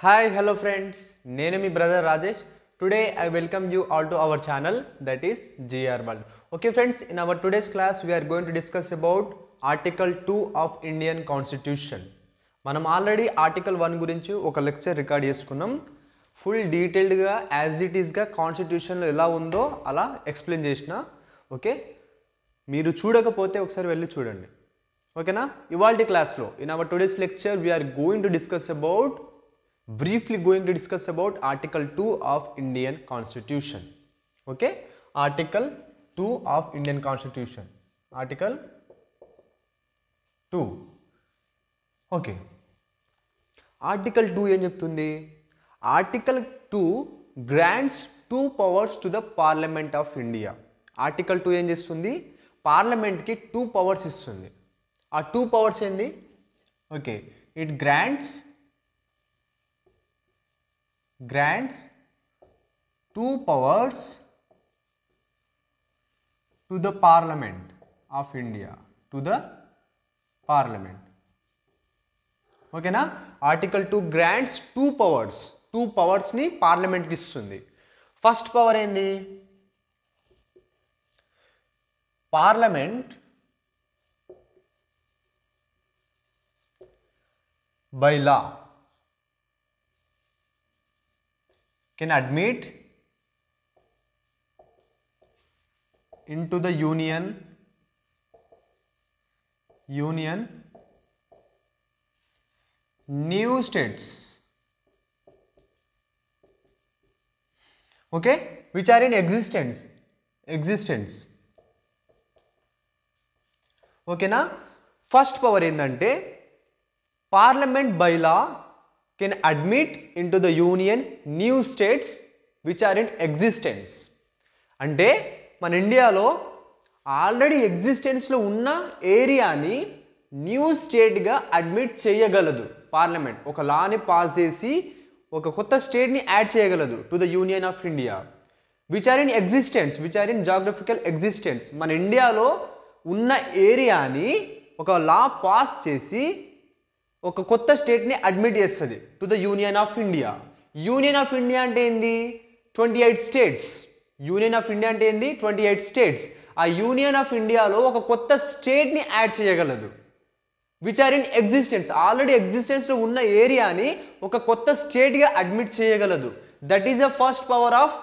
Hi, hello friends. Name me brother Rajesh. Today I welcome you all to our channel, that is GR World. Okay friends, in our today's class we are going to discuss about Article 2 of Indian Constitution. మనం already article 1 గురించి ఒక lecture record చేసుకున్నాం. Full డీటెయిల్డ్గా as it ఈస్గా కాన్స్టిట్యూషన్లో ఎలా ఉందో అలా ఎక్స్ప్లెయిన్ చేసిన. ఓకే, మీరు చూడకపోతే ఒకసారి వెళ్ళి చూడండి. ఓకేనా? ఇవాల్టి క్లాస్లో in our today's lecture we are going to discuss about briefly going to discuss about Article 2 of Indian Constitution. Okay, Article 2 of Indian Constitution. Article 2. Okay, Article 2 ఏం చెప్తుంది? Article 2 grants 2 powers to the Parliament of India. Article 2 ఏం చేస్తుంది? పార్లమెంట్కి 2 powers ఇస్తుంది. ఆ 2 powers ఏంది? Okay, it grants 2 powers to the Parliament of India, to the Parliament. Okay na? Article 2 grants 2 powers ni Parliament ki istundi. First power endi? Parliament by law can admit into the union new states, okay, which are in existence. Okay na? First power endante parliament by law can admit into the union new states which are in existence. అంటే మన ఇండియాలో already ఎగ్జిస్టెన్స్లో ఉన్న ఏరియాని new స్టేట్గా admit చేయగలదు parliament. ఒక లాని పాస్ చేసి ఒక కొత్త స్టేట్ని యాడ్ చేయగలదు to the union of India, which are in existence, which are in geographical existence. మన ఇండియాలో ఉన్న ఏరియాని ఒక లా పాస్ చేసి ఒక కొత్త స్టేట్ని అడ్మిట్ చేస్తుంది to the union of India. Union of India అంటే ఏంది? 28 స్టేట్స్. యూనియన్ ఆఫ్ ఇండియా అంటే ఏంది? 28 స్టేట్స్. ఆ యూనియన్ ఆఫ్ ఇండియాలో ఒక కొత్త స్టేట్ని యాడ్ చేయగలదు which are in existence. Already ఎగ్జిస్టెన్స్లో ఉన్న ఏరియాని ఒక కొత్త స్టేట్గా అడ్మిట్ చేయగలదు. That is the first power of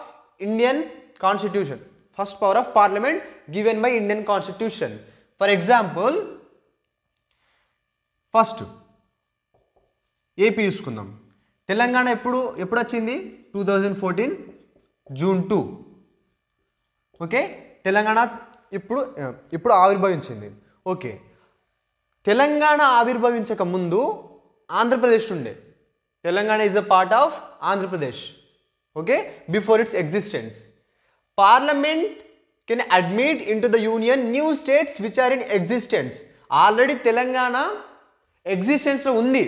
Indian constitution, first power of parliament given by Indian constitution. For example, first AP చూసుకుందాం. తెలంగాణ ఎప్పుడు వచ్చింది? 2014 జూన్ 2. ఓకే, తెలంగాణ ఇప్పుడు ఆవిర్భవించింది. ఓకే, తెలంగాణ ఆవిర్భవించక ముందు ఆంధ్రప్రదేశ్ ఉండే. Telangana is a part of Andhra Pradesh. Okay, before its existence. Parliament can admit into the union new states which are in existence. Already Telangana ఎగ్జిస్టెన్స్లో ఉంది.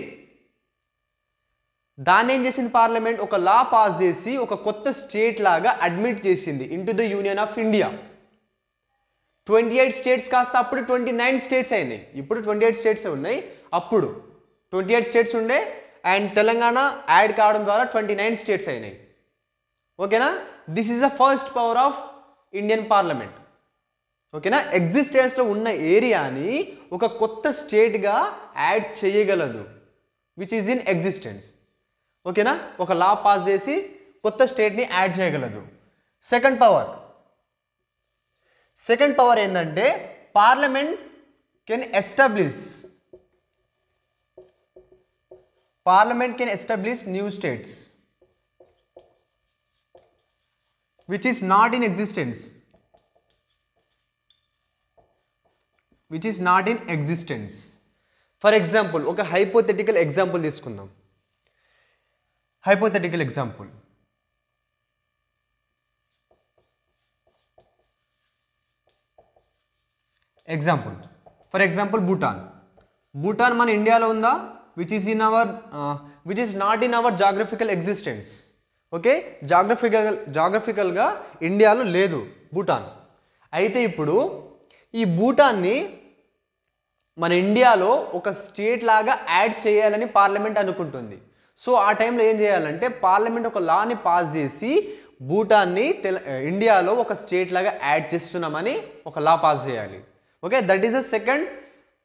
దాన్ని ఏం చేసింది పార్లమెంట్? ఒక లా పాస్ చేసి ఒక కొత్త స్టేట్ లాగా అడ్మిట్ చేసింది in to the union of India. 28 states కాస్త అప్పుడు 29 స్టేట్స్ అయినాయి. ఇప్పుడు 28 స్టేట్స్ ఉన్నాయి. అప్పుడు 28 స్టేట్స్ ఉండే అండ్ తెలంగాణ యాడ్ కావడం ద్వారా 29 స్టేట్స్ అయినాయి. ఓకేనా? This is the first power of Indian parliament. ఓకేనా? ఎగ్జిస్టెన్స్లో ఉన్న ఏరియాని ఒక కొత్త స్టేట్గా యాడ్ చేయగలదు విచ్ ఈజ్ ఇన్ ఎగ్జిస్టెన్స్. ఓకేనా? ఒక లా పాస్ చేసి కొత్త స్టేట్ని యాడ్ చేయగలదు. సెకండ్ పవర్ ఏంటంటే parliament can establish new states which is not in existence. For example, ఒక హైపోథెటికల్ ఎగ్జాంపుల్ తీసుకుందాం. Hypothetical example, for example Bhutan మన ఇండియాలో ఉందా? Which is not in our geographical existence. Okay, జాగ్రఫికల్గా ఇండియాలో లేదు భూటాన్. అయితే ఇప్పుడు ఈ భూటాన్ని మన ఇండియాలో ఒక స్టేట్ లాగా యాడ్ చేయాలని పార్లమెంట్ అనుకుంటుంది. సో ఆ టైంలో ఏం చేయాలంటే పార్లమెంట్ ఒక లాని పాస్ చేసి భూటాన్ని ఇండియాలో ఒక స్టేట్ లాగా యాడ్ చేస్తున్నామని ఒక లా పాస్ చేయాలి. Okay, that is the second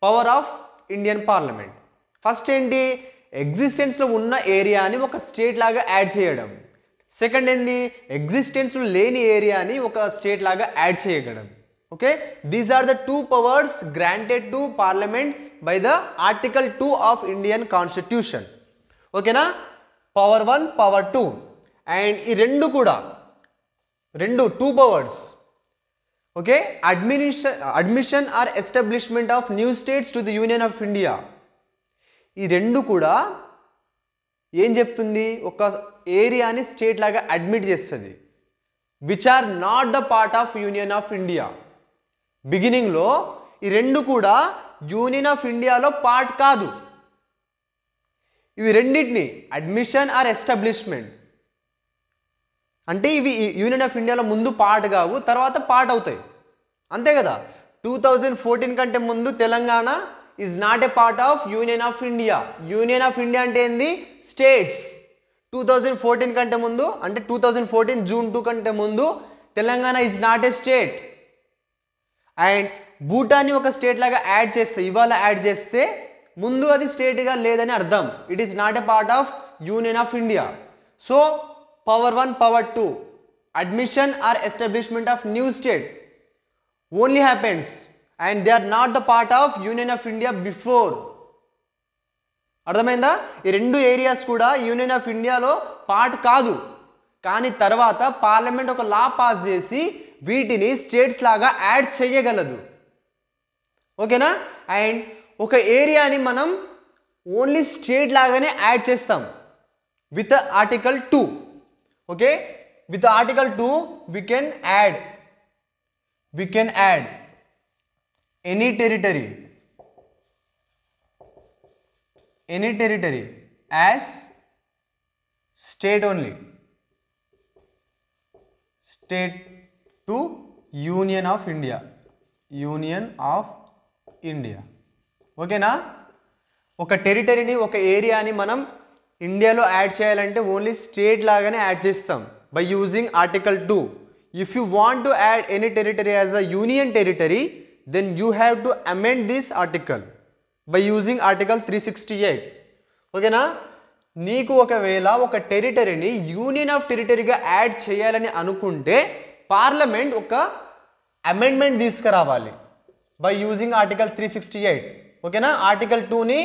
power of Indian parliament. First ఏంటి, ఎగ్జిస్టెన్స్లో ఉన్న ఏరియాని ఒక స్టేట్ లాగా యాడ్ చేయడం. సెకండ్ ఏంది, ఎగ్జిస్టెన్స్లో లేని ఏరియాని ఒక స్టేట్ లాగా యాడ్ చేయగలం. Okay, these are the two powers granted to parliament by the article 2 of Indian constitution. ఓకేనా, పవర్ 1, పవర్ 2. అండ్ ఈ రెండు కూడా two powers. Okay, admission or establishment of new states to the union of India. ఈ రెండు కూడా ఏం చెప్తుంది, ఒక ఏరియాని స్టేట్ లాగా అడ్మిట్ చేస్తుంది, which are not the part of union of India. బిగినింగ్లో ఈ రెండు కూడా యూనియన్ ఆఫ్ ఇండియాలో పార్ట్ కాదు. ఇవి రెండింటిని అడ్మిషన్ ఆర్ ఎస్టాబ్లిష్మెంట్ అంటే ఇవి యూనియన్ ఆఫ్ ఇండియాలో ముందు పార్ట్ కావు, తర్వాత పార్ట్ అవుతాయి, అంతే కదా. 2014 కంటే ముందు Telangana is not a part of union of India. Union of India అంటే ఏంది, స్టేట్స్. 2014 కంటే ముందు అంటే 2014 జూన్ 2 కంటే ముందు Telangana is not a state. And భూటాన్ని ఒక స్టేట్ లాగా యాడ్ చేస్తే, ఇవాళ యాడ్ చేస్తే ముందు అది స్టేట్గా లేదని అర్థం. It is not a part of union of India. So power 1, power 2, admission or establishment of new state only happens and they are not the part of union of India before. అర్థమైందా? ఈ రెండు areas కూడా union of ఇండియాలో part కాదు, కానీ తర్వాత parliament ఒక law pass చేసి వీటిని స్టేట్స్ లాగా యాడ్ చేయగలదు. ఓకేనా? అండ్ ఒక ఏరియాని మనం ఓన్లీ స్టేట్ లాగానే యాడ్ చేస్తాం with article 2. Okay, with article 2 we can add any territory as state only, state to Union of India. ఓకేనా? ఒక టెరిటరీని, ఒక ఏరియాని మనం ఇండియాలో యాడ్ చేయాలంటే ఓన్లీ స్టేట్ లాగానే యాడ్ చేస్తాం by using article 2. If you want to add any territory as a union territory, then you have to amend this article by using article 368. ఓకేనా? నీకు ఒకవేళ ఒక టెరిటరీని యూనియన్ ఆఫ్ టెరిటరీగా యాడ్ చేయాలని అనుకుంటే పార్లమెంట్ ఒక అమెండ్మెంట్ తీసుకురావాలి బై యూజింగ్ ఆర్టికల్ 368. ఓకేనా? ఆర్టికల్ 2ని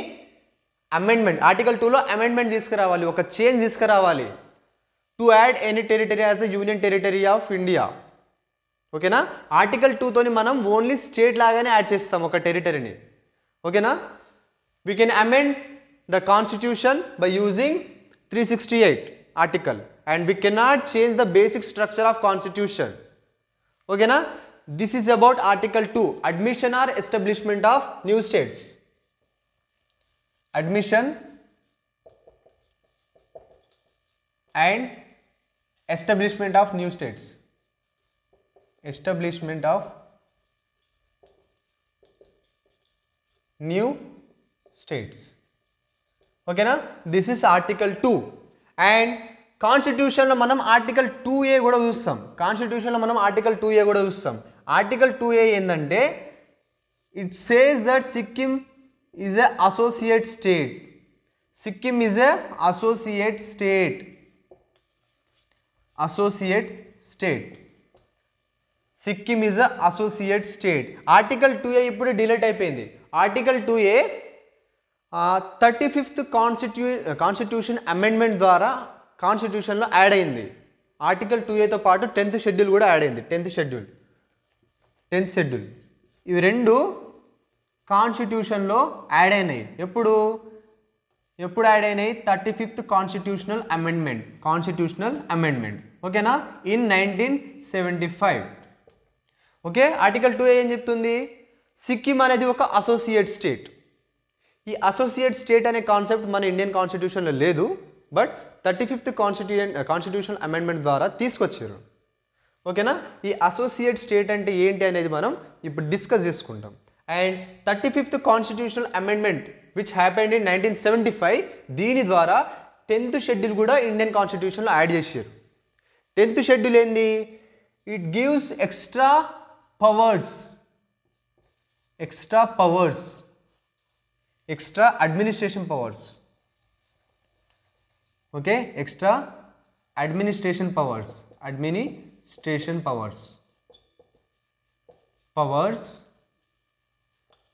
అమెండ్మెంట్, ఆర్టికల్ 2లో అమెండ్మెంట్ తీసుకురావాలి, ఒక చేంజ్ తీసుకురావాలి to add any territory as a union territory of India. ఓకేనా? ఆర్టికల్ 2తోని మనం ఓన్లీ స్టేట్ లాగానే యాడ్ చేస్తాం ఒక టెరిటరీని. ఓకేనా? We can amend the constitution by using 368 article and we cannot change the basic structure of constitution. ఓకేనా? This is about article 2, admission or establishment of new states. Admission and establishment of new states. Establishment of new states. Okay na? This is article 2. And constitution lo manam article 2A kuda chustam. Constitution lo manam article 2A kuda chustam. Article 2A endante it says that Sikkim is a associate state. Sikkim is a associate state. Sikkim is a associate state. Article 2A ఇప్పుడు delete అయిపోయింది. Article 2A 35th constitution amendment ద్వారా కాన్స్టిట్యూషన్లో add అయింది. Article 2Aతో పాటు 10th schedule కూడా add అయింది. 10th schedule ఇవి రెండు కాన్స్టిట్యూషన్లో యాడ్ అయినాయి. ఎప్పుడు యాడ్ అయినాయి? 35th constitutional amendment. ఓకేనా? ఇన్ 1975. ఓకే, ఆర్టికల్ 2A ఏం చెప్తుంది? సిక్కిం అనేది ఒక అసోసియేట్ స్టేట్. ఈ అసోసియేట్ స్టేట్ అనే కాన్సెప్ట్ మన ఇండియన్ కాన్స్టిట్యూషన్లో లేదు, బట్ 35th కాన్స్టిట్యూషనల్ అమెండ్మెంట్ ద్వారా తీసుకొచ్చారు. ఓకేనా? ఈ అసోసియేట్ స్టేట్ అంటే ఏంటి అనేది మనం ఇప్పుడు డిస్కస్ చేసుకుంటాం. And 35th constitutional amendment which happened in 1975, దీని ద్వారా 10th షెడ్యూల్ కూడా ఇండియన్ కాన్స్టిట్యూషన్లో యాడ్ చేశారు. 10th షెడ్యూల్ ఏంది? It gives extra powers, extra administration powers. Okay, extra administration powers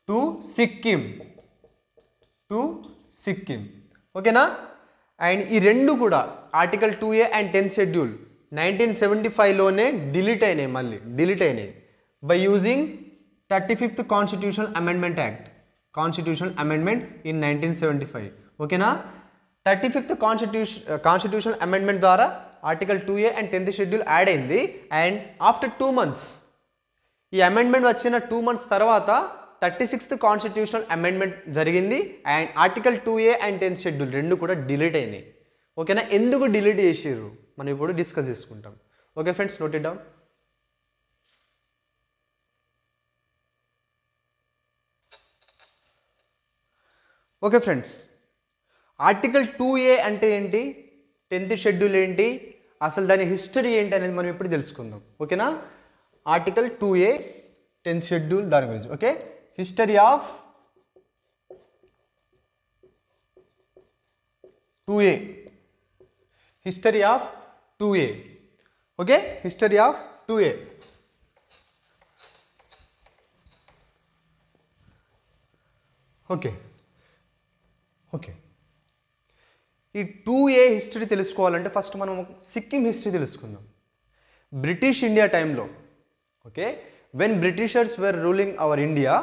to Sikkim. ఓకేనా? అండ్ ఈ రెండు కూడా article 2A and 10th schedule 1975లోనే డిలీట్ అయినాయి by using 35th constitutional amendment act, constitutional amendment in 1975. ఓకేనా? 35th constitutional amendment ద్వారా article 2A and 10th schedule add అయింది. And after 2 months, ఈ అమెండ్మెంట్ వచ్చిన 2 months తర్వాత 36th కాన్స్టిట్యూషనల్ అమెండ్మెంట్ జరిగింది. And article 2A and 10th schedule రెండు కూడా delete అయినాయి. ఓకేనా? ఎందుకు డిలీట్ చేసిర్రు మనం ఇప్పుడు డిస్కస్ చేసుకుంటాం. Okay friends, note it down. Okay friends, article 2A అంటే ఏంటి, 10th షెడ్యూల్ ఏంటి, అసలు దాని హిస్టరీ ఏంటి అనేది మనం ఇప్పుడు తెలుసుకుందాం. ఓకేనా? ఆర్టికల్ 2A 10th షెడ్యూల్ దాని గురించి. Okay, history of 2A. Okay, history of 2A. Okay, ఈ 2A హిస్టరీ తెలుసుకోవాలంటే ఫస్ట్ మనం సిక్కిం హిస్టరీ తెలుసుకుందాం. బ్రిటిష్ ఇండియా టైంలో, okay, when Britishers were ruling our India,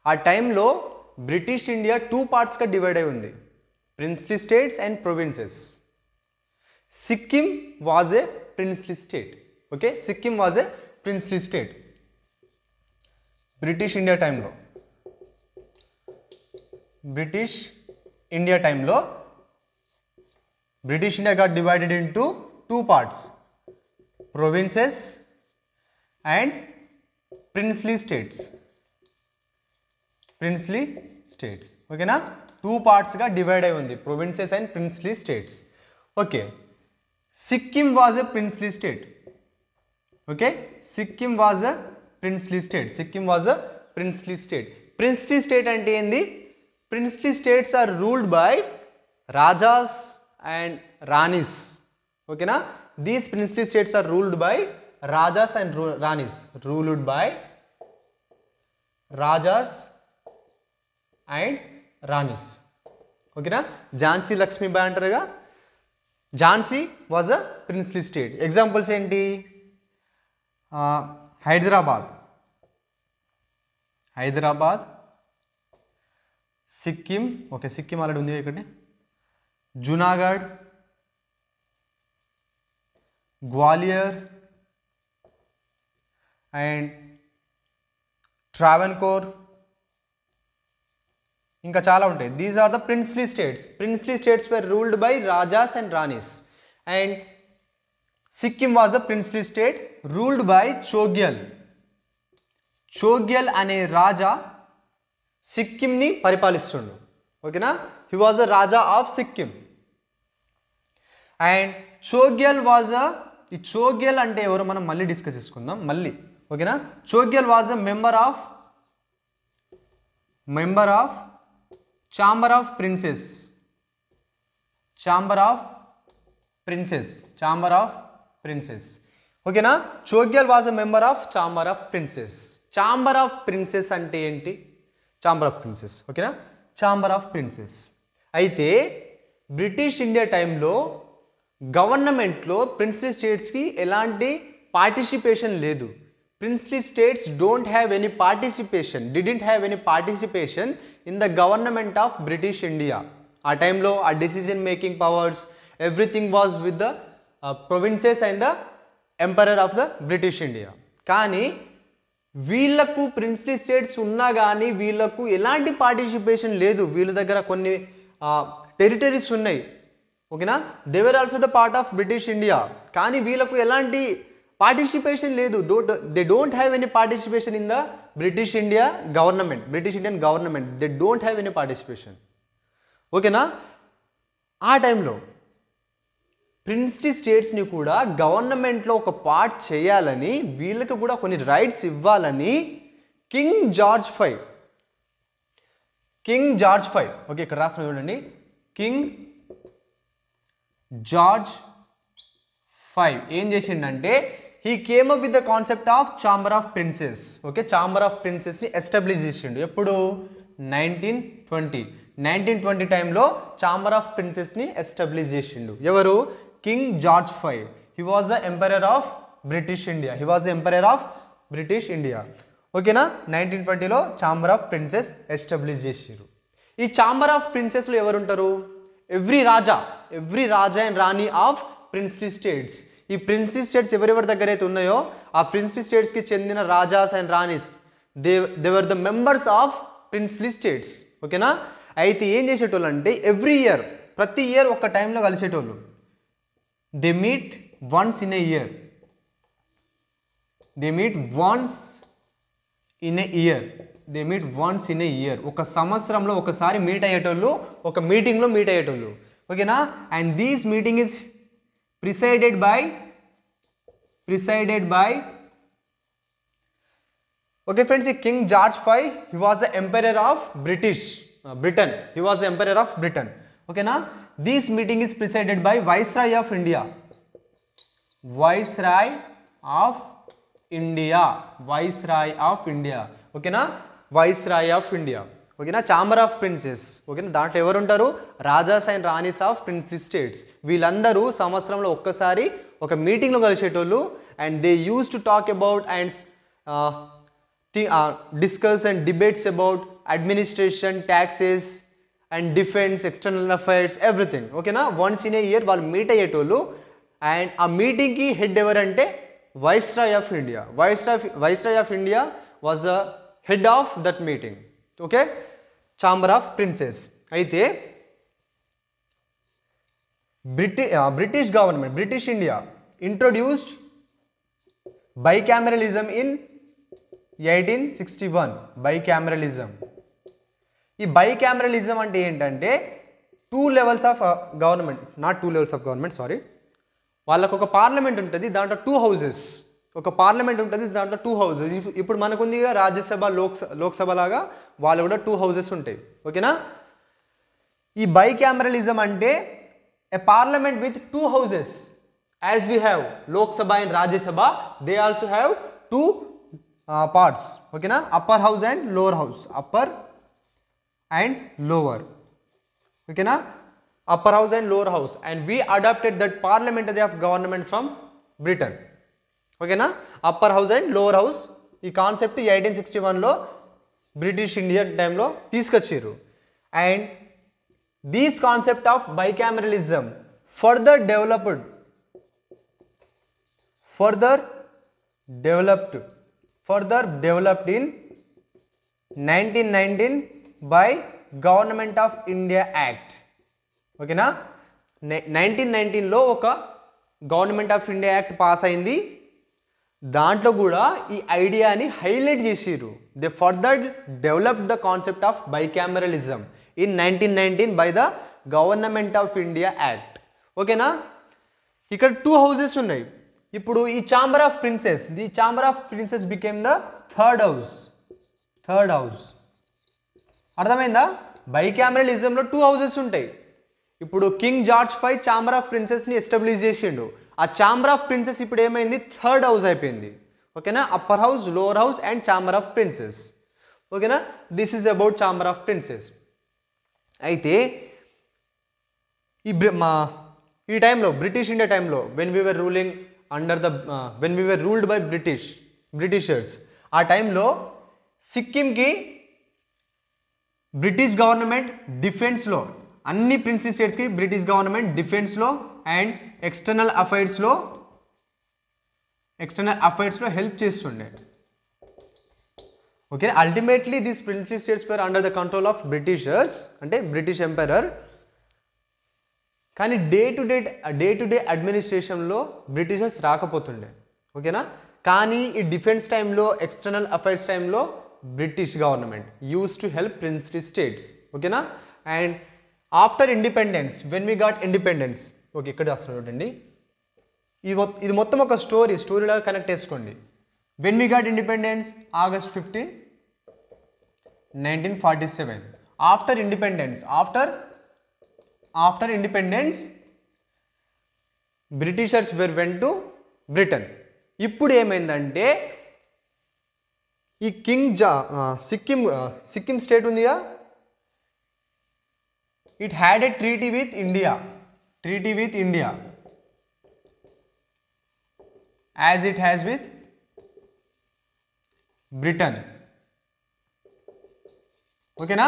ఆ టైంలో బ్రిటిష్ ఇండియా 2 partsగా డివైడ్ అయి ఉంది, princely states and provinces. Sikkim was a princely state. Okay, Sikkim was a princely state British India టైంలో. British India got divided into 2 parts, provinces and princely states. ఓకేనా? 2 partsగా divide అయి ఉంది, provinces and princely states. Okay, Sikkim was a princely state. Okay, Sikkim was a princely state. Princely state అంటే ఏంది? Princely states are ruled by rajas and ranis. ఓకేనా? These princely states are ruled by rajas and ranis. ఓకేనా? ఝాన్సీ లక్ష్మీబాయి అంటారుగా, Jhansi was a princely state. Examples ఏంటి? Hyderabad, Sikkim. Okay, Sikkim already ఉంది ఇక్కడ. Junagadh, Gwalior and Travancore, ఇంకా చాలా ఉంటాయి. These are the princely states. Princely states were ruled by rajas and ranis. And Sikkim was a princely state ruled by Chogyal అనే రాజా సిక్కింని పరిపాలిస్తుండు. ఓకేనా? He was a raja of Sikkim. And ఈ చోగ్యల్ అంటే ఎవరో మనం మళ్ళీ డిస్కస్ చేసుకుందాం మళ్ళీ. ఓకేనా? Chogyal was a member of chamber of princes. ఓకేనా? Chogyal was a member of chamber of princes అంటే ఏంటి? ఓకేనా? Chamber of princes. అయితే బ్రిటిష్ ఇండియా టైంలో గవర్నమెంట్లో ప్రిన్స్లీ స్టేట్స్కి ఎలాంటి పార్టిసిపేషన్ లేదు. Princely states didn't have any participation in the government of British India. ఆ టైంలో ఆ decision making powers everything was with the provinces and the emperor of the British India. కానీ వీళ్ళకు ప్రిన్స్లీ స్టేట్స్ ఉన్నా కానీ వీళ్ళకు ఎలాంటి పార్టిసిపేషన్ లేదు. వీళ్ళ దగ్గర కొన్ని టెరిటరీస్ ఉన్నాయి. ఓకేనా? They were also the part of British India. కానీ వీళ్ళకు ఎలాంటి పార్టిసిపేషన్ లేదు. They don't have any participation in the British Indian government. They don't have any participation. ఓకేనా? ఆ టైంలో ప్రిన్స్లీ స్టేట్స్ని కూడా గవర్నమెంట్లో ఒక పార్ట్ చేయాలని, వీళ్ళకి కూడా కొన్ని రైట్స్ ఇవ్వాలని కింగ్ జార్జ్ ఫైవ్ ఓకే ఇక్కడ రాసిన చూడండి, కింగ్ జార్జ్ ఫైవ్ ఏం చేసిండంటే he came up with the concept of chamber of princes. Okay, chamber of ప్రిన్సెస్ని ఎస్టాబ్లిష్ చేసిండు. ఎప్పుడు? 1920 టైంలో ఛాంబర్ ఆఫ్ ప్రిన్సెస్ని ఎస్టాబ్లిష్ చేసిండు. ఎవరు? King George five. He was the emperor of British India. ఓకేనా, 1920లో ఛాంబర్ ఆఫ్ ప్రిన్సెస్ ఎస్టాబ్లిష్ చేసిరు. ఈ ఛాంబర్ ఆఫ్ ప్రిన్సెస్లో ఎవరు ఉంటారు? Every raja and rani of princely states. ఈ ప్రిన్స్లీ స్టేట్స్ ఎవరెవరి దగ్గర అయితే ఉన్నాయో ఆ ప్రిన్స్లీ స్టేట్స్కి చెందిన rajas and ranis they were the members of princely states. ఓకేనా, అయితే ఏం చేసేటోళ్ళు అంటే ప్రతి ఇయర్ ఒక టైంలో కలిసేటోళ్ళు. They meet once in a year. ఒక సంవత్సరంలో ఒకసారి మీట్ అయ్యేటోళ్ళు, ఒక మీటింగ్లో మీట్ అయ్యేటోళ్ళు. ఓకేనా, and these meeting is presided by okay friends, King George V, he was the emperor of Britain. Okay na, this meeting is presided by Viceroy of India. Okay na, Viceroy of India. ఓకేనా, chamber of princes. ఓకేనా, దాంట్లో ఎవరు ఉంటారు? Rajas and ranis of princely states. వీళ్ళందరూ సంవత్సరంలో ఒక్కసారి ఒక మీటింగ్లో కలిసేటోళ్ళు. And they use to talk about and discuss and debates about administration, taxes and defence, external affairs, everything. ఓకేనా, వన్స్ ఇన్ ఏ ఇయర్ వాళ్ళు మీట్ అయ్యేటోళ్ళు. అండ్ ఆ మీటింగ్కి హెడ్ ఎవరంటే viceroy of India was the head of that meeting. Okay, chamber of princes. అయితే British government, British India introduced bicameralism in 1861. ఈ bicameralism అంటే ఏంటంటే టూ లెవెల్స్ ఆఫ్ గవర్నమెంట్, వాళ్ళకు ఒక పార్లమెంట్ ఉంటుంది, దాంట్లో టూ హౌసెస్. ఇప్పుడు మనకుంది రాజ్యసభ, లోక్సభ లాగా వాళ్ళు కూడా టూ హౌసెస్ ఉంటాయి. ఓకేనా, ఈ బైకామరలిజం అంటే a parliament with two houses. As we have Lok Sabha and Rajya Sabha, they also have two parts. ఓకేనా, upper house and lower house. ఓకేనా, upper house and lower house. And we adapted that parliamentary of government from Britain. ఓకేనా, upper house and lower house ఈ concept 1861లో British India టైంలో తీసుకొచ్చారు. And these concept of bicameralism further developed in 1919 by government of India act. ఓకేనా, 1919లో ఒక government of India act pass అయింది. దాంట్లో కూడా ఈ ఐడియాని హైలైట్ చేసిరు. They further developed the concept of bicameralism in 1919 by the government of India act. ఓకేనా, ఇక్కడ టూ హౌసెస్ ఉన్నాయి. ఇప్పుడు ఈ chamber of princes became the third house. అర్థమైందా? బైకామరలిజంలో టూ హౌసెస్ ఉంటాయి. ఇప్పుడు king George five chamber of ప్రిన్సెస్ని ఎస్టాబ్లిష్ చేసిండు. ఆ ఛాంబర్ ఆఫ్ ప్రిన్సెస్ ఇప్పుడు ఏమైంది? థర్డ్ హౌస్ అయిపోయింది. ఓకేనా, upper house, lower house and chamber of princes. ఓకేనా, this is about chamber of princes. అయితే ఈ టైంలో బ్రిటిష్ ఇండియా టైంలో when we were ruled by Britishers, ఆ టైంలో సిక్కింకి బ్రిటిష్ గవర్నమెంట్ డిఫెన్స్లో, అన్ని ప్రిన్స్లీ స్టేట్స్కి బ్రిటిష్ గవర్నమెంట్ డిఫెన్స్లో అండ్ ఎక్స్టర్నల్ అఫైర్స్లో హెల్ప్ చేస్తుండే. Okay, ultimately these princely states were under the control of Britishers, అంటే బ్రిటిష్ ఎంపరర్. కానీ డే టు డే అడ్మినిస్ట్రేషన్లో బ్రిటిషర్స్ రాకపోతుండే. ఓకేనా, కానీ ఈ డిఫెన్స్ టైంలో, ఎక్స్టర్నల్ అఫైర్స్ టైంలో British government use to help princely states. ఓకేనా, and after independence, when we got independence. Okay, ఇక్కడ రాస్తున్నారు చూడండి. ఇది మొత్తం ఒక స్టోరీలా కనెక్ట్ చేసుకోండి. When we got independence, August 15, 1947. After independence, after independence Britishers went to Britain. ఇప్పుడు ఏమైందంటే ఈ సిక్కిం స్టేట్ ఉందిగా, it had a treaty with India as it has with Britain. ఓకేనా?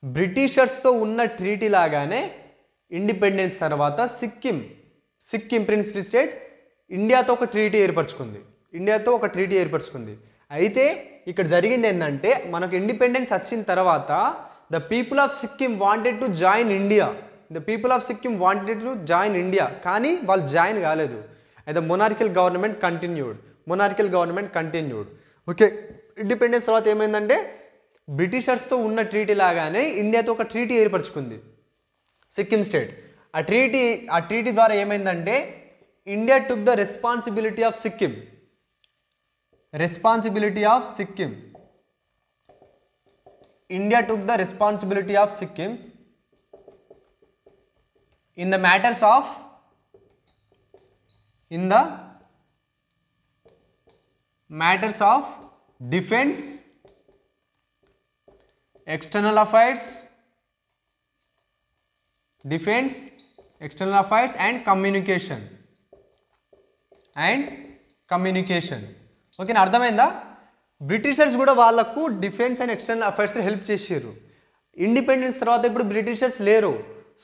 బ్రిటిషర్స్తో ఉన్న ట్రీటీ లాగానే ఇండిపెండెన్స్ తర్వాత సిక్కిం ప్రిన్స్లీ స్టేట్ ఇండియాతో ఒక ట్రీటీ ఏర్పరచుకుంది. అయితే ఇక్కడ జరిగింది ఏంటంటే, మనకు ఇండిపెండెన్స్ వచ్చిన తర్వాత the people of Sikkim wanted to join India, కానీ వాళ్ళు జాయిన్ కాలేదు. అయితే మొనార్కియల్ గవర్నమెంట్ కంటిన్యూడ్. ఓకే, ఇండిపెండెన్స్ తర్వాత ఏమైందంటే బ్రిటిషర్స్తో ఉన్న ట్రీటీ లాగానే ఇండియాతో ఒక ట్రీటీ ఏర్పరచుకుంది సిక్కిం స్టేట్. ఆ ట్రీటీ ద్వారా ఏమైందంటే India took the responsibility of Sikkim in the matters of defense, external affairs and communication. ఓకేనా? అర్థమైందా? బ్రిటిషర్స్ కూడా వాళ్ళకు defence and external affairs help చేసారు. ఇండిపెండెన్స్ తర్వాత ఇప్పుడు బ్రిటిషర్స్ లేరు.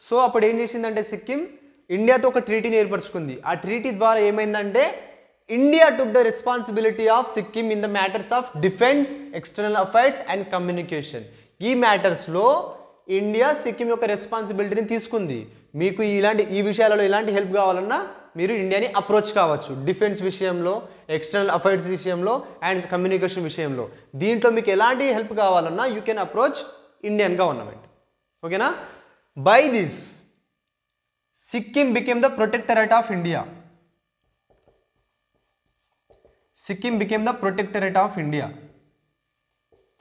సో అప్పుడు ఏం చేసిందంటే సిక్కిం ఇండియాతో ఒక ట్రీటీని ఏర్పరచుకుంది. ఆ ట్రీటీ ద్వారా ఏమైందంటే India took the responsibility of Sikkim in the matters of defence, external affairs and communication. ఈ మ్యాటర్స్లో ఇండియా సిక్కిం యొక్క రెస్పాన్సిబిలిటీని తీసుకుంది. మీకు ఈ విషయాలలో ఎలాంటి హెల్ప్ కావాలన్నా మీరు ఇండియాని అప్రోచ్ కావచ్చు, డిఫెన్స్ విషయంలో, ఎక్స్టర్నల్ అఫైర్స్ విషయంలో అండ్ కమ్యూనికేషన్ విషయంలో. దీంట్లో మీకు ఎలాంటి హెల్ప్ కావాలన్నా you can approach Indian government. ఓకేనా? By this Sikkim became the protectorate of India.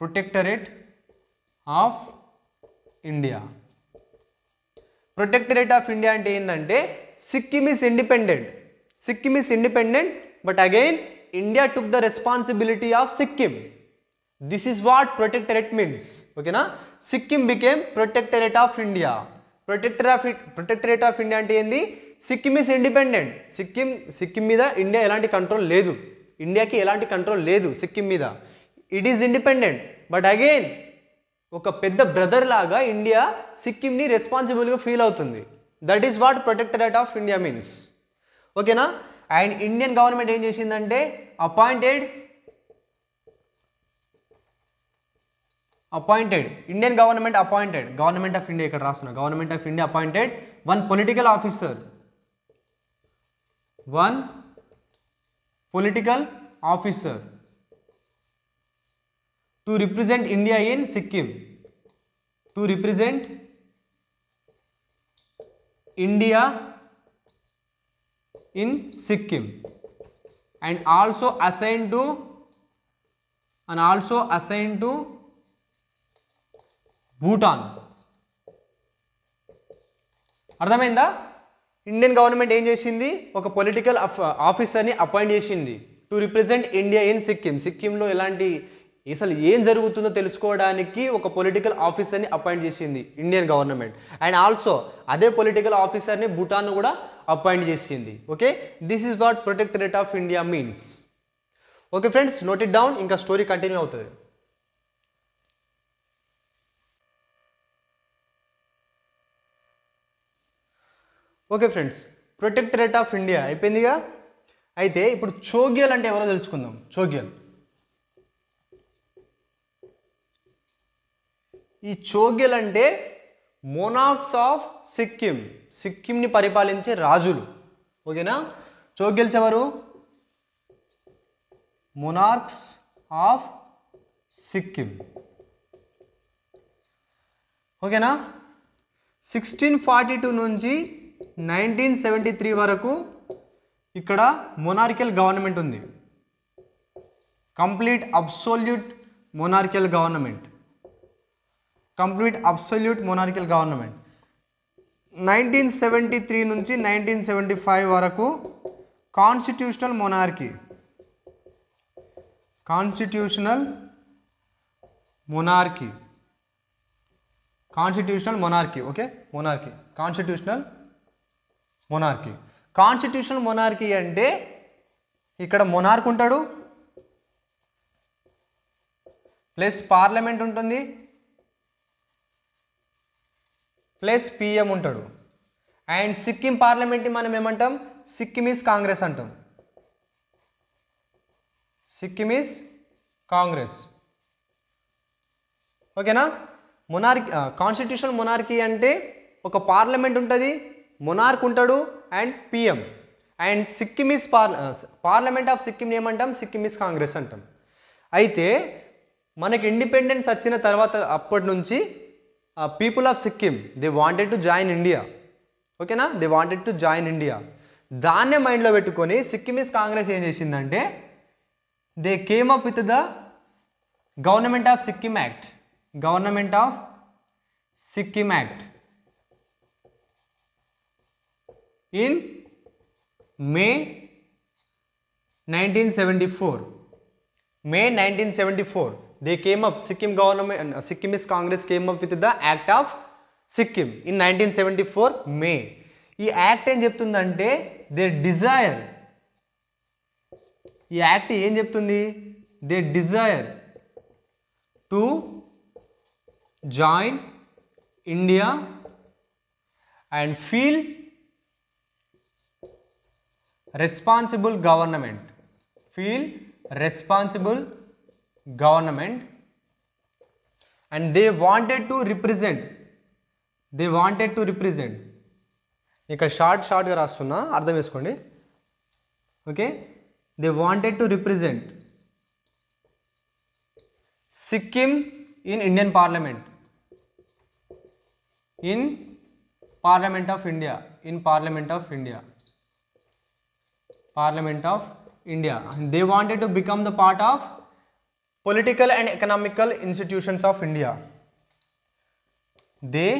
Protectorate of India అంటే ఏంటంటే Sikkim is independent but again India took the responsibility of Sikkim. This is what protectorate means. ఓకేనా? Sikkim became protectorate of India. Protectorate of India అంటే ఏంది? Sikkim is independent. Sikkim మీద ఇండియాకి ఎలాంటి control లేదు సిక్కిం మీద. It is independent but again ఒక పెద్ద బ్రదర్ లాగా ఇండియా సిక్కింని రెస్పాన్సిబుల్గా ఫీల్ అవుతుంది. That is what protectorate of India means. ఓకేనా? అండ్ ఇండియన్ గవర్నమెంట్ ఏం చేసిందంటే గవర్నమెంట్ ఆఫ్ ఇండియా, ఇక్కడ రాస్తున్నా, government of India appointed one political officer to represent India in Sikkim, and also assigned to Bhutan. అర్థమైందా? Indian government ఏం చేసింది? ఒక political ఆఫీసర్ని అపాయింట్ చేసింది టు రిప్రజెంట్ ఇండియా ఇన్ సిక్కింలో ఎలాంటి అసలు ఏం జరుగుతుందో తెలుసుకోవడానికి ఒక పొలిటికల్ ఆఫీసర్ని అపాయింట్ చేసింది ఇండియన్ గవర్నమెంట్. అండ్ ఆల్సో అదే పొలిటికల్ ఆఫీసర్ని భూటాన్ కూడా అపాయింట్ చేసింది. Okay, this is what protectorate of India means. Okay friends, note it down, ఇంకా స్టోరీ కంటిన్యూ అవుతుంది. Okay friends, protectorate of India అయిపోయిందిగా. అయితే ఇప్పుడు చోగ్యల్ అంటే ఎవరో తెలుసుకుందాం. ఈ చోగ్యల్ అంటే మోనార్క్స్ ఆఫ్ సిక్కింని పరిపాలించే రాజులు. ఓకేనా? చోగ్యల్స్ ఎవరు? Monarchs of Sikkim. ఓకేనా? 1642 నుంచి 1973 వరకు ఇక్కడ మొనార్కియల్ గవర్నమెంట్ ఉంది. Complete absolute monarchial government. 1973 నుంచి 1975 వరకు constitutional monarchy. Okay, constitutional monarchy అంటే ఇక్కడ మొనార్క్ ఉంటాడు, ప్లస్ పార్లమెంట్ ఉంటుంది, ప్లస్ పిఎం ఉంటాడు. అండ్ సిక్కిం పార్లమెంట్ని మనం ఏమంటాం? సిక్కిమీస్ కాంగ్రెస్ అంటాం. సిక్కిమీస్ కాంగ్రెస్. ఓకేనా? కాన్స్టిట్యూషనల్ మొనార్కీ అంటే ఒక పార్లమెంట్ ఉంటుంది, మొనార్క్ ఉంటాడు and PM. And Sikkimese parliament of Sikkim ఏమంటాం? సిక్కిమీస్ కాంగ్రెస్ అంటాం. అయితే మనకి ఇండిపెండెన్స్ వచ్చిన తర్వాత అప్పటి నుంచి people of Sikkim they wanted to join India. ఓకేనా? They wanted to join India. దాన్నే మైండ్లో పెట్టుకొని సిక్కిమీస్ కాంగ్రెస్ ఏం చేసిందంటే they came up with the government of Sikkim act. in May 1974. They came up, Sikkim government, Sikkimese Congress came up with the Act of Sikkim in 1974 May. ఈ act ఏం చెప్తుందంటే their desire, ఈ act ఏం చెప్తుంది? their desire to join India and feel responsible government, and they wanted to represent. ఇక్కడ షార్ట్గా రాస్తున్నా, అర్థం చేసుకోండి. Okay, they wanted to represent Sikkim in Indian Parliament, in Parliament of India. They wanted to become the part of political and economical institutions of India. They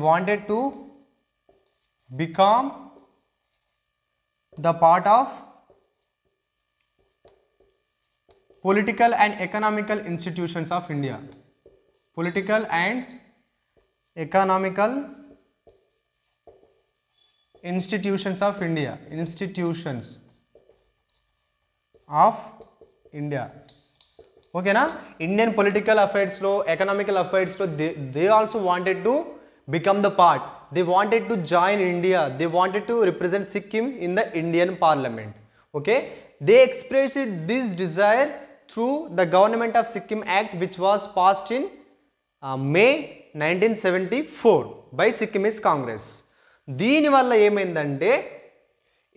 wanted to become the part of political and economical institutions of India. Political and economical institutions of India. ఓకేనా? Indian political అఫైర్స్లో, economical అఫైర్స్లో they also wanted to become the part. They wanted to join India. They wanted to represent Sikkim in the Indian Parliament. Okay, they expressed this desire through the Government of Sikkim Act, which was passed in May 1974 by Sikkimese Congress. దీని వల్ల ఏమైందంటే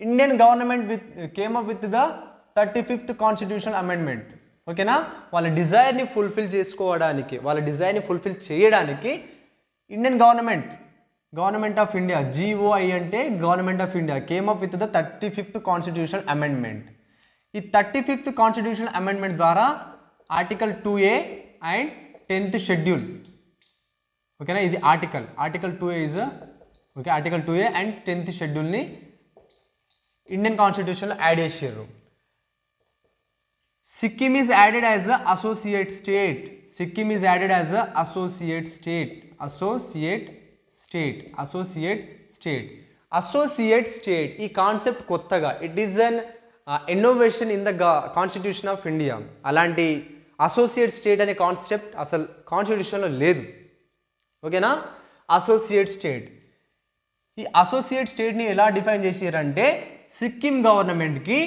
Indian government came up with the 35th constitutional amendment. ఓకేనా? వాళ్ళ డిజైర్ని fulfil చేయడానికి Indian government of India, GOI అంటే government of India, came up with the 35th constitutional amendment. ఈ 35th constitutional amendment ద్వారా article 2A and 10th schedule. ఓకేనా? ఇది article 2A is okay, article 2A and 10th షెడ్యూల్ని Indian కాన్స్టిట్యూషన్లో add చేసారు. Sikkim is added as a associate state. ఈ concept కొత్తగా, it is an innovation in the constitution of India. అలాంటి associate state అనే concept అసలు కాన్స్టిట్యూషన్లో లేదు. ఓకేనా? Associate state. ఈ అసోసియేట్ స్టేట్ని ఎలా డిఫైన్ చేసారంటే సిక్కిం గవర్నమెంట్కి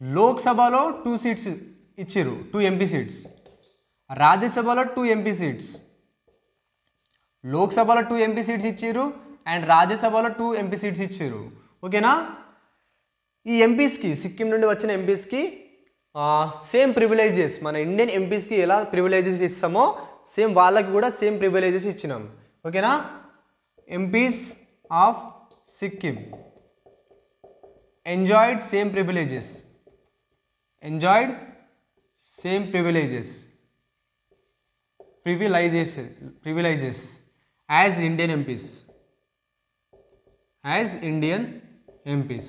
లోక్సభలో 2 సీట్స్ ఇచ్చారు, 2 MP సీట్స్. రాజ్యసభలో 2 MP సీట్స్. లోక్సభలో 2 MP సీట్స్ ఇచ్చారు అండ్ రాజ్యసభలో 2 MP సీట్స్ ఇచ్చారు. ఓకేనా? ఈ ఎంపీస్కి, సిక్కిం నుండి వచ్చిన ఎంపీస్కి సేమ్ ప్రివిలేజెస్, మన ఇండియన్ ఎంపీస్కి ఎలా ప్రివిలేజెస్ ఇస్తామో సేమ్ వాళ్ళకి కూడా సేమ్ ప్రివిలేజెస్ ఇచ్చినాం. ఓకేనా? MPs of Sikkim enjoyed same privileges as Indian MPs,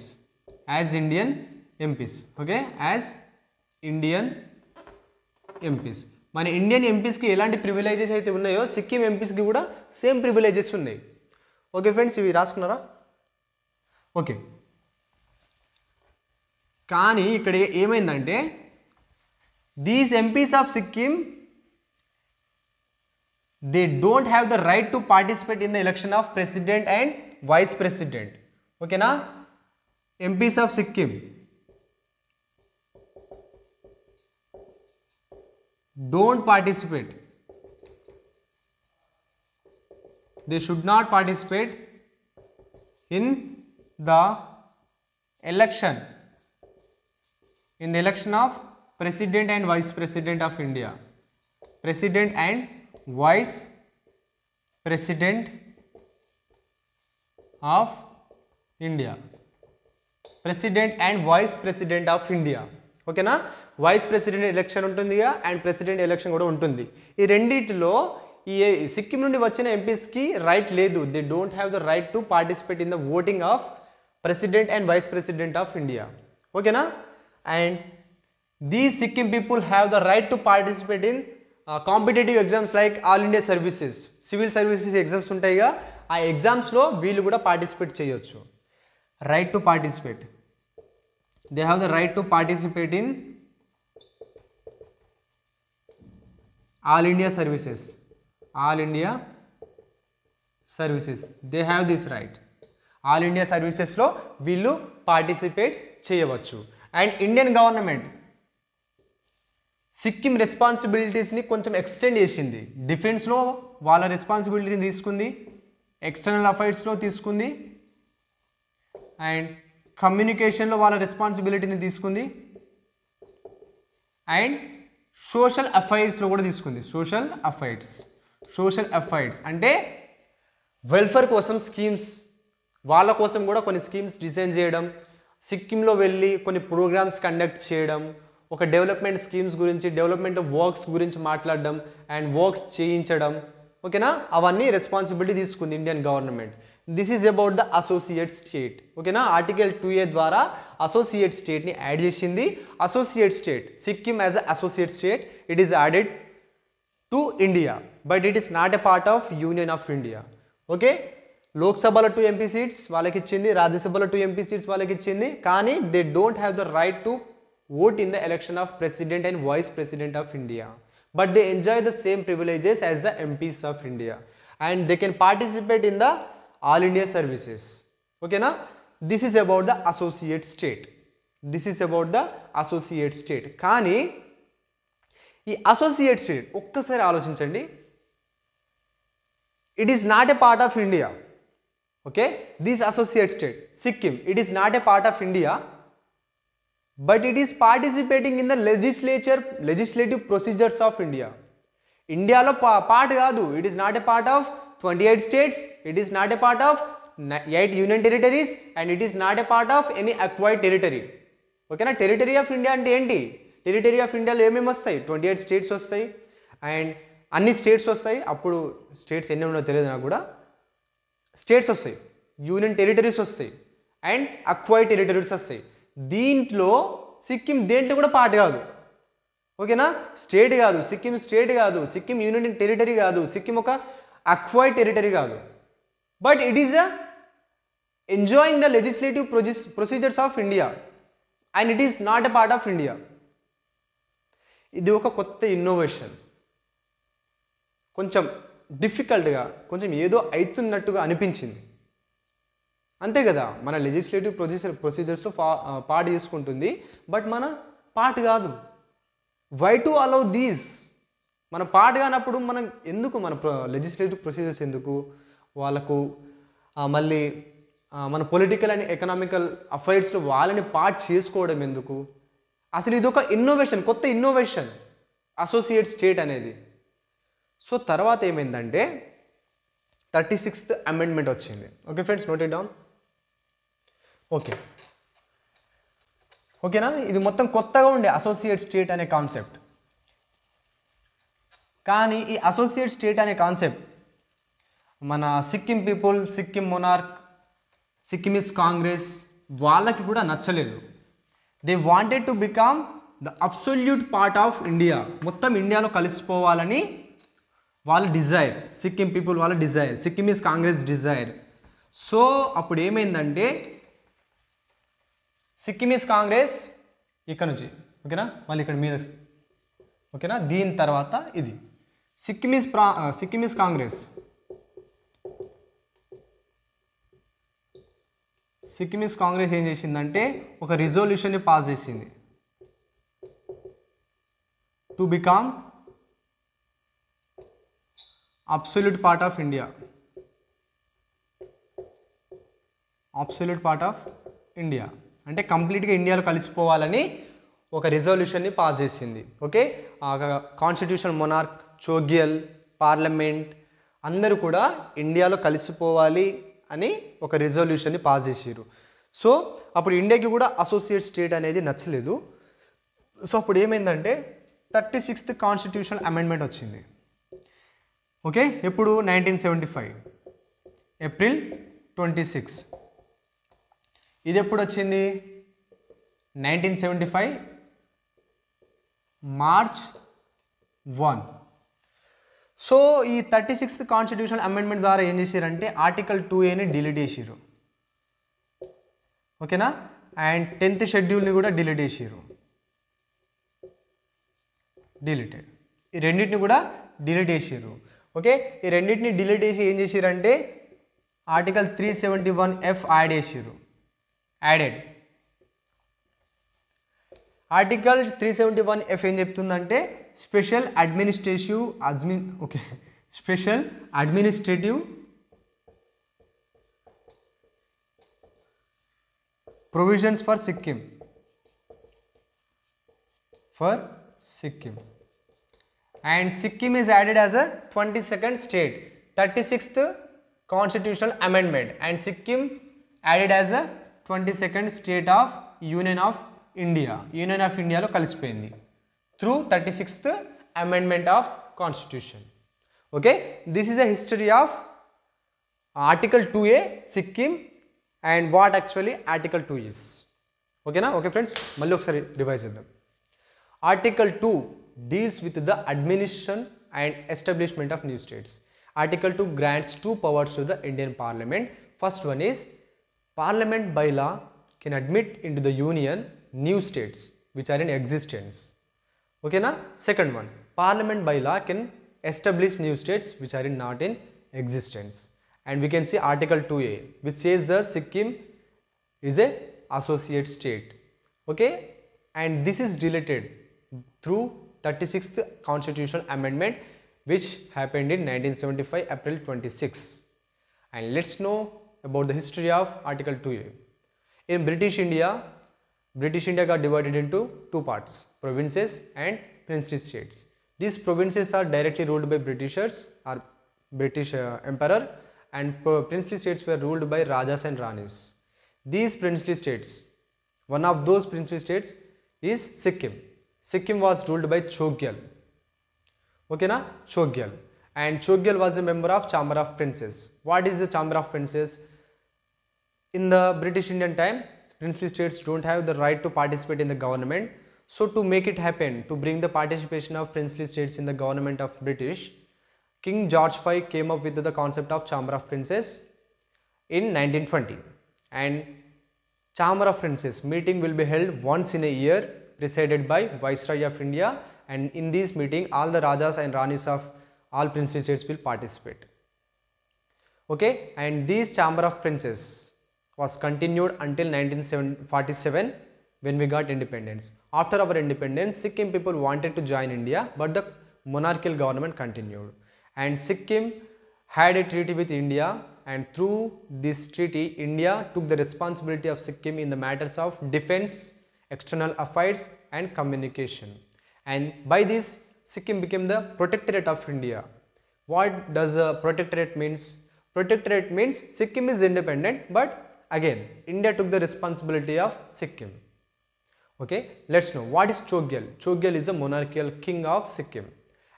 okay, as Indian MPs. మన ఇండియన్ ఎంపీస్కి ఎలాంటి ప్రివిలేజెస్ అయితే ఉన్నాయో సిక్కిం ఎంపీస్కి కూడా సేమ్ ప్రివిలేజెస్ ఉన్నాయి. ఓకే ఫ్రెండ్స్, ఇవి రాసుకున్నారా? ఓకే, కానీ ఇక్కడ ఏమైందంటే these MPs of Sikkim they don't have the right to participate in the election of president and vice president. ఓకేనా? MPs of Sikkim don't participate, they should not participate in the election of president and vice president of India, president and vice president of India, president and vice president of India. ఓకేనా? Vice president election ఉంటుందిగా and president election కూడా ఉంటుంది. ఈ రెండింటిలో ఈ సిక్కిం నుండి వచ్చిన ఎంపీస్కి రైట్ లేదు. They don't have the right to participate in the voting of president and vice president of India. ఓకేనా? And these Sikkim people have the right to participate in competitive exams like all India services, civil services exams ఉంటాయిగా, ఆ ఎగ్జామ్స్లో వీళ్ళు కూడా participate చేయొచ్చు. Right to participate, they have the right to participate in all India services, they have this right. All India సర్వీసెస్లో వీళ్ళు participate చేయవచ్చు. And Indian government Sikkim రెస్పాన్సిబిలిటీస్ని కొంచెం ఎక్స్టెండ్ చేసింది. డిఫెన్స్లో వాళ్ళ రెస్పాన్సిబిలిటీని తీసుకుంది, ఎక్స్టర్నల్ అఫైర్స్లో తీసుకుంది, అండ్ కమ్యూనికేషన్లో వాళ్ళ రెస్పాన్సిబిలిటీని తీసుకుంది, అండ్ సోషల్ అఫైర్స్లో కూడా తీసుకుంది. సోషల్ అఫైర్స్ అంటే వెల్ఫేర్ కోసం స్కీమ్స్, వాళ్ళ కోసం కూడా కొన్ని స్కీమ్స్ డిజైన్ చేయడం, సిక్కింలో వెళ్ళి కొన్ని ప్రోగ్రామ్స్ కండక్ట్ చేయడం, ఒక డెవలప్మెంట్ స్కీమ్స్ గురించి, డెవలప్మెంట్ వర్క్స్ గురించి మాట్లాడడం అండ్ వర్క్స్ చేయించడం. ఓకేనా? అవన్నీ రెస్పాన్సిబిలిటీ తీసుకుంది Indian government. This is about the associate state. ఓకేనా? ఆర్టికల్ 2A ద్వారా అసోసియేట్ స్టేట్ని యాడ్ చేసింది. Associate state Sikkim as a associate state, it is added to India but it is not a part of union of India. Okay, లోక్సభలో 2 MP seats వాళ్ళకి ఇచ్చింది, రాజ్యసభలో 2 MP seats వాళ్ళకి ఇచ్చింది, కానీ they don't have the right to vote in the election of president and vice president of India, but they enjoy the same privileges as the MPs of India and they can participate in the all India services. ఓకేనా? This is about the associate state. కానీ ఈ associate state ఒక్కసారి ఆలోచించండి. It is not a part of India. Okay, this associate state Sikkim, it is not a part of India but it is participating in the legislative procedures of India. ఇండియాలో part కాదు. It is not a part of 28 states, it is not a part of 8 union territories and it is not a part of any acquired territory. ఓకేనా? Territory of India అంటే ఏంటి? Territory of ఇండియాలో ఏమేమి వస్తాయి? 28 states వస్తాయి and అన్ని states వస్తాయి. అప్పుడు స్టేట్స్ ఎన్ని ఉన్నాయో తెలియదు నాకు కూడా. స్టేట్స్ వస్తాయి, యూనియన్ టెరిటరీస్ వస్తాయి అండ్ అక్వైర్డ్ టెరిటరీస్ వస్తాయి. దీంట్లో సిక్కిం దేంట్లో కూడా పార్ట్ కాదు. ఓకేనా? స్టేట్ కాదు, సిక్కిం స్టేట్ కాదు, సిక్కిం యూనియన్ టెరిటరీ కాదు, సిక్కిం ఒక అక్వైర్డ్ టెరిటరీ కాదు, but it is enjoying the legislative procedures of India and it is not a part of India. ఇది ఒక కొత్త ఇన్నోవేషన్. కొంచెం డిఫికల్ట్గా, కొంచెం ఏదో అవుతున్నట్టుగా అనిపించింది, అంతే కదా? మన లెజిస్లేటివ్ ప్రొసీజర్స్లో పార్ట్ తీసుకుంటుంది బట్ మన పార్ట్ కాదు. Why to allow these? మన పార్ట్ కానప్పుడు మనం ఎందుకు మన లెజిస్లేటివ్ ప్రొసీజర్స్ ఎందుకు వాళ్ళకు? మళ్ళీ మన పొలిటికల్ అండ్ ఎకనామికల్ అఫైర్స్లో వాళ్ళని పార్ట్ చేసుకోవడం ఎందుకు? అసలు ఇది ఒక ఇన్నోవేషన్, కొత్త ఇన్నోవేషన్ అసోసియేట్ స్టేట్ అనేది. సో తర్వాత ఏమైందంటే 36th అమెండ్మెంట్ వచ్చింది. Okay friends, note it down. ఓకేనా, ఇది మొత్తం కొత్తగా ఉండే అసోసియేట్ స్టేట్ అనే కాన్సెప్ట్. కానీ ఈ అసోసియేట్ స్టేట్ అనే కాన్సెప్ట్ మన సిక్కిం పీపుల్, సిక్కిం మొనార్క్, సిక్కిమీస్ కాంగ్రెస్ వాళ్ళకి కూడా నచ్చలేదు. They wanted to become the absolute part of India. మొత్తం ఇండియాలో కలిసిపోవాలని వాళ్ళ డిజైర్, సిక్కిం పీపుల్ వాళ్ళ desire, Sikkimese Congress desire. So అప్పుడు ఏమైందంటే సిక్కిమీస్ కాంగ్రెస్ ఇక్కడ నుంచి, ఓకేనా, మళ్ళీ ఇక్కడ మీద, ఓకేనా, దీని తర్వాత ఇది సిక్కిమీస్ కాంగ్రెస్ ఏం చేసిందంటే ఒక రిజల్యూషన్ని పాస్ చేసింది to become absolute part of India. అంటే కంప్లీట్గా ఇండియాలో కలిసిపోవాలని ఒక రిజల్యూషన్ని పాస్ చేసింది. ఓకే, కాన్స్టిట్యూషన్ మొనార్క్, చోగ్యల్, పార్లమెంట్ అందరూ కూడా ఇండియాలో కలిసిపోవాలి అని ఒక రిజల్యూషన్ని పాస్ చేసారు. సో అప్పుడు ఇండియాకి కూడా అసోసియేట్ స్టేట్ అనేది నచ్చలేదు. సో అప్పుడు ఏమైందంటే 36th కాన్స్టిట్యూషన్ అమెండ్మెంట్ వచ్చింది. ఓకే, ఎప్పుడు 1975 ఏప్రిల్ 26. ఇది ఎప్పుడు వచ్చింది? 1975 మార్చ్ 1. సో ఈ 36th కాన్స్టిట్యూషన్ అమెండ్మెంట్ ద్వారా ఏం చేశారంటే ఆర్టికల్ 2A డిలీట్ చేసారు. ఓకేనా, అండ్ 10th షెడ్యూల్ని కూడా డిలీట్ చేసారు. డిలీటెడ్, ఈ రెండింటిని కూడా డిలీట్ చేసారు. ఓకే, ఈ రెండింటిని డిలీట్ చేసి ఏం చేశారంటే article 371F added. Article 371F ఏం చెప్తుందంటే special administrative provisions for Sikkim. And Sikkim is added as a 22nd state. 36th constitutional amendment and Sikkim added as a 22nd state of Union of India. Union of India lo kalisipoyindi through 36th amendment of constitution. Okay, this is a history of article 2A Sikkim and what actually article 2 is. Okay na? Okay friends, malli okkari revise cheddam. Article 2 deals with the administration and establishment of new states. Article 2 grants two powers to the Indian Parliament. First one is Parliament by law can admit into the Union new states which are in existence. Okay na? Second one, Parliament by law can establish new states which are not in existence. And we can see Article 2A which says that Sikkim is a associate state. Okay, and this is deleted through 36th constitutional amendment which happened in 1975 April 26. And let's know about the history of Article 2A. In British India got divided into two parts, provinces and princely states. These provinces are directly ruled by Britishers or British Emperor, and princely states were ruled by Rajas and Ranis. These princely states, one of those princely states is Sikkim. Sikkim was ruled by Chogyal. Okay na? Chogyal. And Chogyal was a member of Chamber of Princes. What is the Chamber of Princes? In the British Indian time, princely states don't have the right to participate in the government. So to make it happen, to bring the participation of princely states in the government of British, King George V came up with the concept of Chamber of Princes in 1920. And Chamber of Princes meeting will be held once in a year, presided by Viceroy of India, and in this meeting all the Rajas and Ranis of all princely states will participate. Okay, and this Chamber of Princes was continued until 1947 when we got independence. After our independence, Sikkim people wanted to join India, but the monarchical government continued. And Sikkim had a treaty with India, and through this treaty, India took the responsibility of Sikkim in the matters of defense, external affairs and communication. And by this, Sikkim became the protectorate of India. What does protectorate means? Protectorate means Sikkim is independent, but again India took the responsibility of Sikkim. Okay, let's know what is Chogyal. Chogyal is a monarchical king of Sikkim,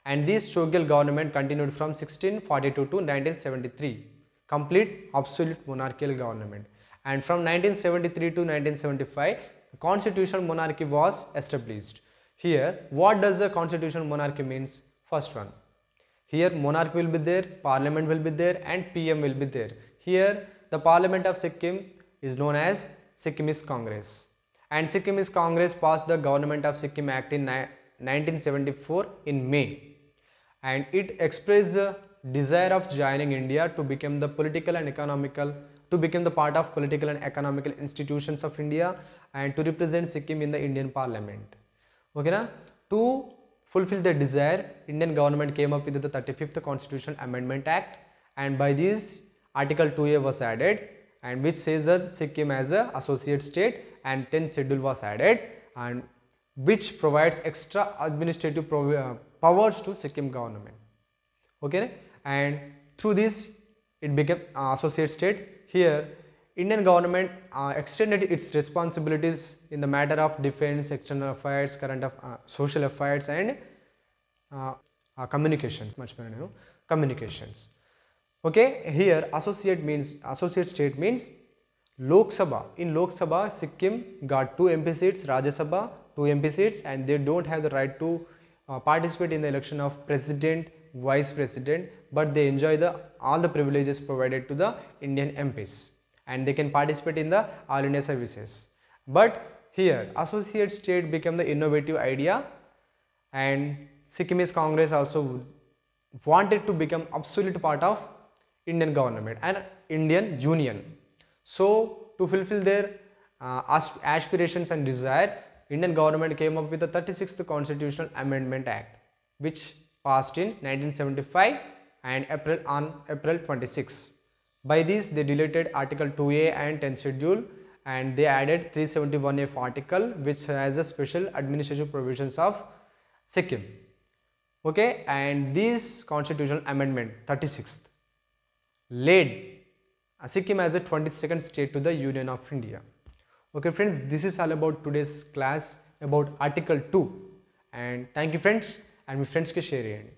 and this Chogyal government continued from 1642 to 1973, complete absolute monarchical government. And from 1973 to 1975, constitutional monarchy was established. Here, what does a constitutional monarchy means? First one, here monarch will be there, parliament will be there, and PM will be there. Here the parliament of Sikkim is known as Sikkimese Congress, and Sikkimese Congress passed the Government of Sikkim Act in 1974 in May, and it expressed the desire of joining India to become the political and economical, to become the part of political and economical institutions of India, and to represent Sikkim in the Indian Parliament. Okay na? To fulfill their desire, Indian government came up with the 35th Constitutional Amendment Act, and by this Article 2A was added, and which says that Sikkim as a associate state, and 10th schedule was added, and which provides extra administrative powers to Sikkim government. Okay, and through this it became associate state. Here Indian government extended its responsibilities in the matter of defense, external affairs, current social affairs, and communications. Communications. Okay, here associate state means Lok Sabha. In Lok Sabha, Sikkim got 2 MP seats, Rajya Sabha 2 MP seats, and they don't have the right to participate in the election of president, vice president, but they enjoy all the privileges provided to the Indian MPs, and they can participate in the All India services. But here associate state became the innovative idea, and Sikkimese Congress also wanted to become absolute part of Indian government and Indian Union. So to fulfill their aspirations and desire, Indian government came up with the 36th Constitutional Amendment Act, which passed in 1975 and on April 26. By this, they deleted Article 2A and 10th schedule, and they added 371F article, which has a special administrative provisions of Sikkim. Okay, and this constitutional amendment 36th led Sikkim as a 22nd state to the Union of India. Okay friends, this is all about today's class about Article 2, and thank you friends, and మీ ఫ్రెండ్స్కి share చేయండి.